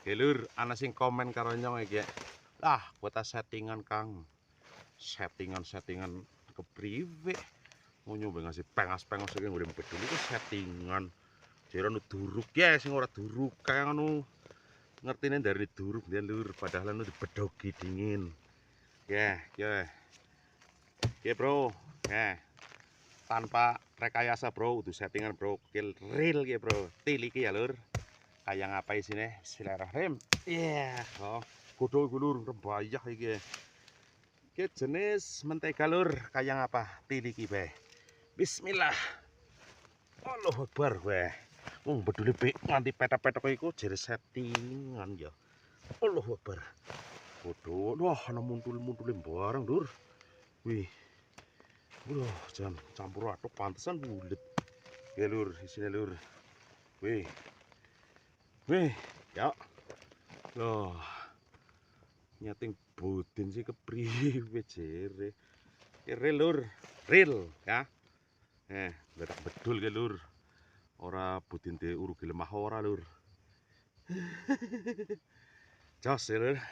Lur, ana sing komen karo nyong iki. Ah, kuota settingan, Kang. Settingan kepriwe? Mau nyoba ngasih pengas-pengas iki ngurip bedul itu settingan. Jero nu duruk ya sing ora duruk kayak anu ngertine dari duruk dia lur padahal anu dibedogi dingin. Ya. Ya, Bro. Ya. Tanpa rekayasa, Bro, itu settingan, Bro. Kill real ya, Bro. Tiliki ya, Lur. Kayak ngapain sini? Bismillahirrahmanirrahim. Iya, oh, kudu lur rebayah iki. Iki jenis mentega lur, kayak apa? Tiliki bae. Bismillah. Allahu Akbar weh. Wong bedule pe nganti petak-petak iku jere settingan ya. Allahu Akbar. Kudu, wah ana muntul-muntule bareng, Lur. Wih. Wah, jan campur aduk pantesan bulet. Ya, Lur, isine, Lur. Wih. Ya. Loh. Nyating budin sih kepriwe jere. Real lur, real ya. Bedak bedul ke lur. Ora budin de urugi lemah ora lur. Jos ya lur.